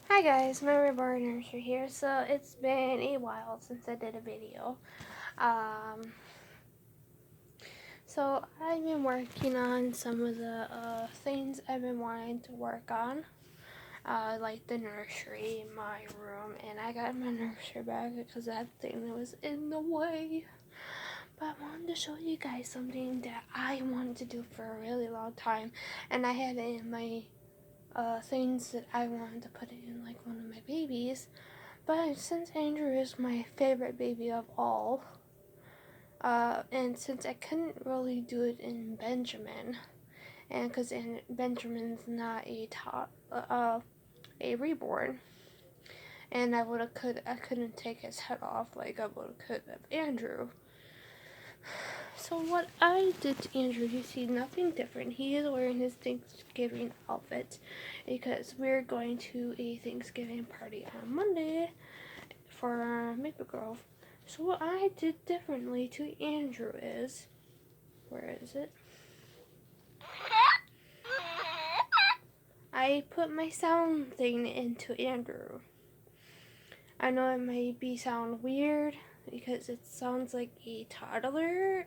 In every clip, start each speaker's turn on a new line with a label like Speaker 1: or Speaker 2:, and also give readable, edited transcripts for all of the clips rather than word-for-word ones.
Speaker 1: Hi guys, my Reborn Nursery here. So it's been a while since I did a video. Um, so I've been working on some of the things I've been wanting to work on, like the nursery, my room, and I got my nursery back because that thing was in the way. But I wanted to show you guys something that I wanted to do for a really long time, and I had it in my things that I wanted to put in like one of my babies. But since Andrew is my favorite baby of all, and since I couldn't really do it in Benjamin, and because Benjamin's not a reborn, and I couldn't take his head off like I could of Andrew. So what I did to Andrew, you see nothing different. He is wearing his Thanksgiving outfit because we're going to a Thanksgiving party on Monday for Maple Grove. So what I did differently to Andrew is, where is it? I put my sound thing into Andrew. I know it may sound weird because it sounds like a toddler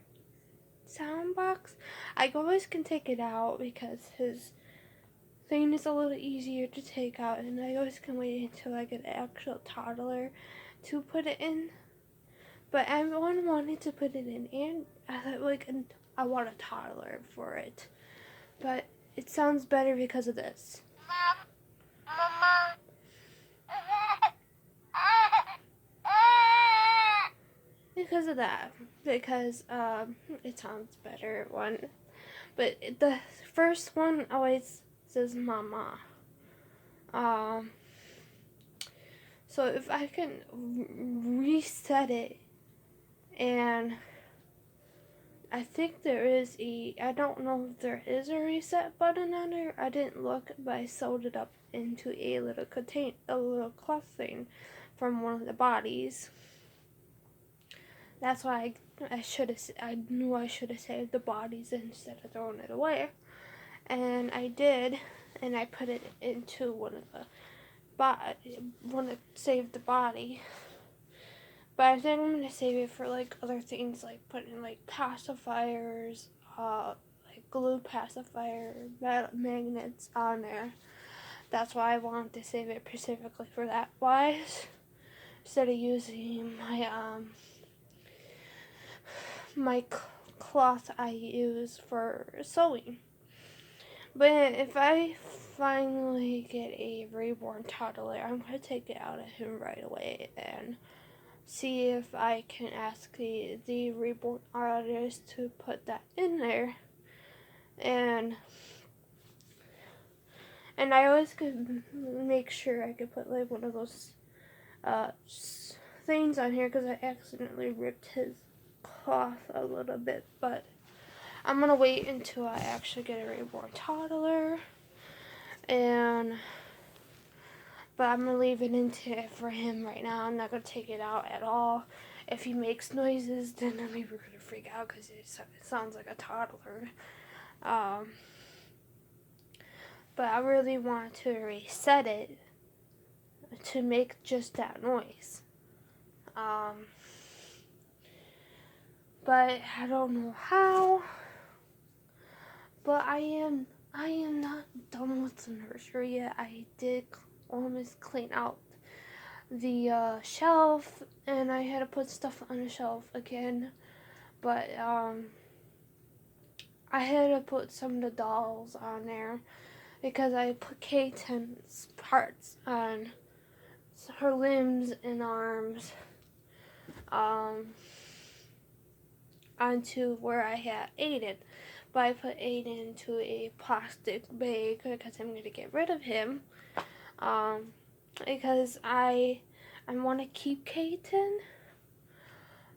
Speaker 1: sound box. I always can take it out because his thing is a little easier to take out, and I always can wait until I get an actual toddler to put it in. But everyone wanted to put it in, and I thought I want a toddler for it. But it sounds better because of this. Mama. Because of that. Because it sounds better one. But the first one always says mama. Um so if I can reset it, and I think there is I don't know if there is a reset button on there. I didn't look, but I sewed it up into a little cloth thing from one of the bodies. That's why I knew I should have saved the bodies instead of throwing it away. And I did, and I put it into one to save the body. But I think I'm gonna save it for like other things, like putting like pacifiers, like glue pacifier magnets on there. That's why I wanted to save it specifically for that wise, instead of using my cloth I use for sewing. But if I finally get a reborn toddler, I'm gonna take it out of him right away and see if I can ask the reborn artist to put that in there. And I always could make sure I could put like one of those uh, things on here because I accidentally ripped his cloth a little bit. But I'm gonna wait until I actually get a reborn toddler, and but I'm gonna leave it into it for him right now. I'm not gonna take it out at all. If he makes noises, then maybe we're gonna freak out because it sounds like a toddler. But I really want to reset it to make just that noise. But I don't know how. But I am not done with the nursery yet. I did almost clean out the shelf, and I had to put stuff on the shelf again. But I had to put some of the dolls on there because I put K10's parts on her limbs and arms onto where I had Aiden. But I put Aiden into a plastic bag because I'm going to get rid of him. Because I want to keep K10,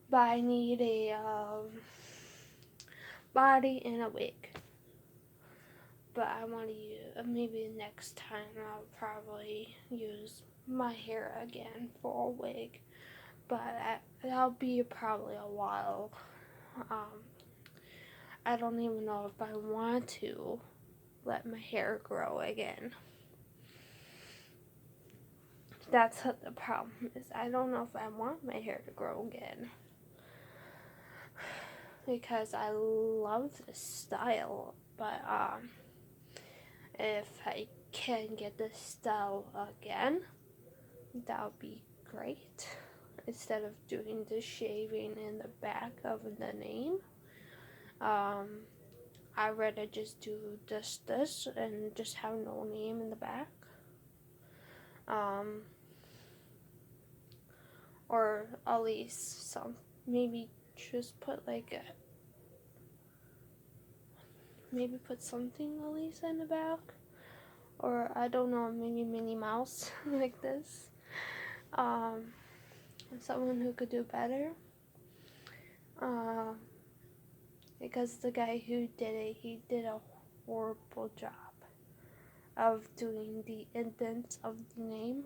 Speaker 1: but I need a body and a wig. But I want to use, maybe next time I'll probably use my hair again for a wig. But that'll be probably a while. I don't even know if I want to let my hair grow again. that's what the problem is. I don't know if I want my hair to grow again. Because I love this style, but if I can get this style again, that would be great. Instead of doing the shaving in the back of the name, I'd rather just do this and just have no name in the back. Or at least maybe just put maybe put something at least in the back. Or I don't know, maybe Minnie Mouse like this. Someone who could do better. Because the guy who did it, he did a horrible job of doing the indents of the name,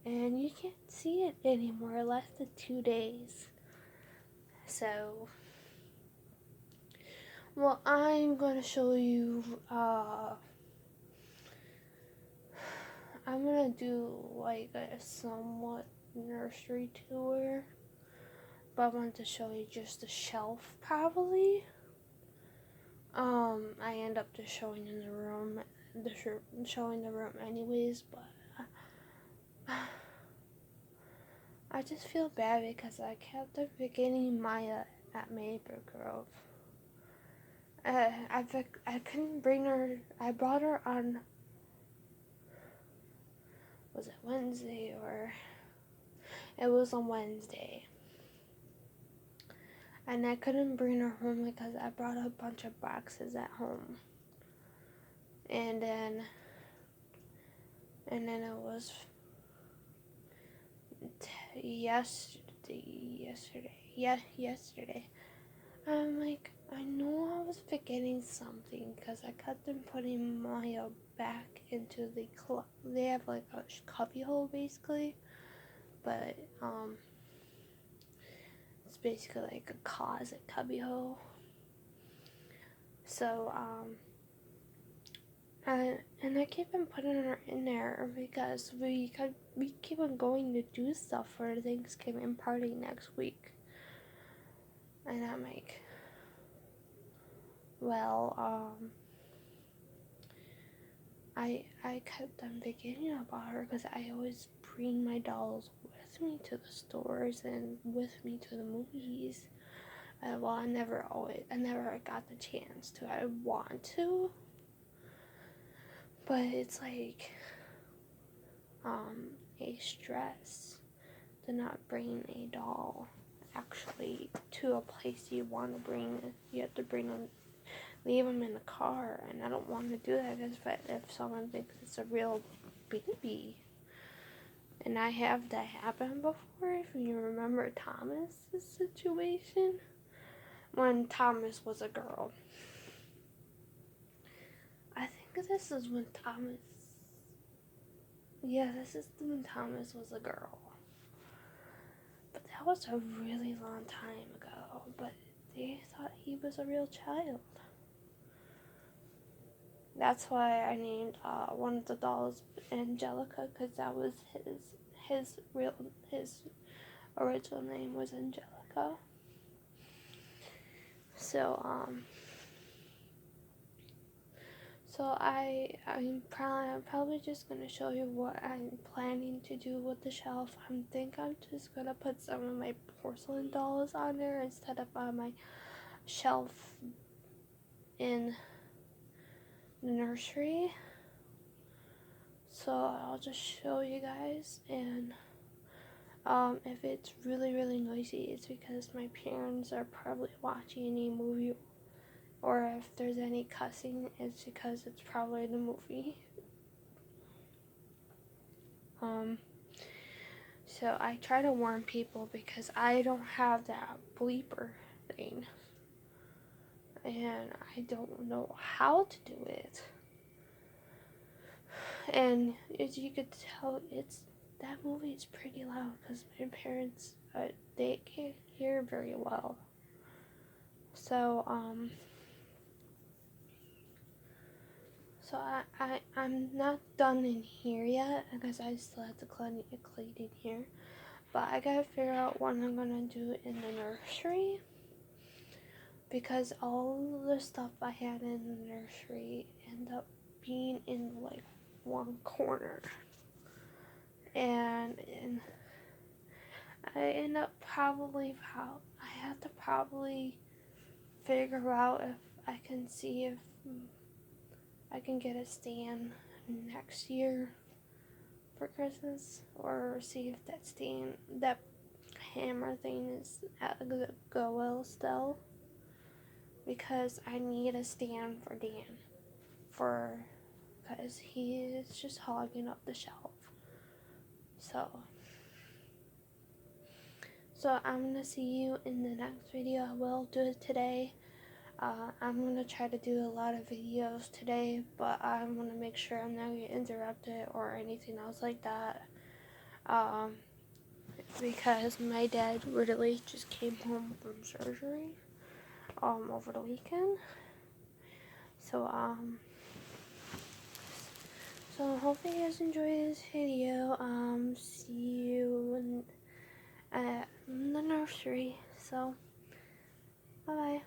Speaker 1: and you can't see it anymore. It lasted 2 days. So, well, I'm gonna show you. I'm gonna do like a somewhat nursery tour, but I wanted to show you just the shelf probably. I end up just showing in the room, showing the room anyways, but I just feel bad because I kept on forgetting Maya at Maple Grove. I couldn't bring her. I brought her on. Was it Wednesday or? It was on Wednesday. And I couldn't bring her home because I brought a bunch of boxes at home. And then it was yesterday. I'm like, I know I was forgetting something because I kept on putting Maya back into the they have like a cubby hole basically, but it's basically like a closet cubby hole. So and I keep on putting her in there because we keep on going to do stuff for Thanksgiving party next week. And I'm like, well, I kept on forgetting about her because I always bring my dolls with me to the stores and with me to the movies. Well, I never got the chance to. I want to, but it's like a stress to not bring a doll actually to a place you want to bring. You have to bring them, leave them in the car, and I don't want to do that if someone thinks it's a real baby. And I have that happen before. If you remember Thomas's situation when Thomas was a girl. I think this is when Thomas. Yeah, this is when Thomas was a girl. But that was a really long time ago. But they thought he was a real child. That's why I named one of the dolls Angelica, because that was his original name was Angelica. So I'm probably just gonna show you what I'm planning to do with the shelf. I'm just gonna put some of my porcelain dolls on there instead of on my shelf in the nursery. So I'll just show you guys, and if it's really really noisy, it's because my parents are probably watching a movie, or if there's any cussing, it's because it's probably the movie. So I try to warn people because I don't have that bleeper thing, and I don't know how to do it. And as you could tell, that movie is pretty loud because my parents they can't hear very well. So So I'm not done in here yet because I still have to clean in here. But I gotta figure out what I'm gonna do in the nursery, because all the stuff I had in the nursery ended up being in like one corner. And I end up I have to probably figure out if I can see if I can get a stand next year for Christmas, or see if that hammer thing is at the Goodwill still, because I need a stand for Dan, because he is just hogging up the shelf. So I'm gonna see you in the next video. I will do it today. I'm gonna try to do a lot of videos today, but I'm gonna make sure I'm not gonna get interrupted or anything else like that. Because my dad literally just came home from surgery over the weekend. So hopefully you guys enjoy this video. See you in the nursery. So bye bye.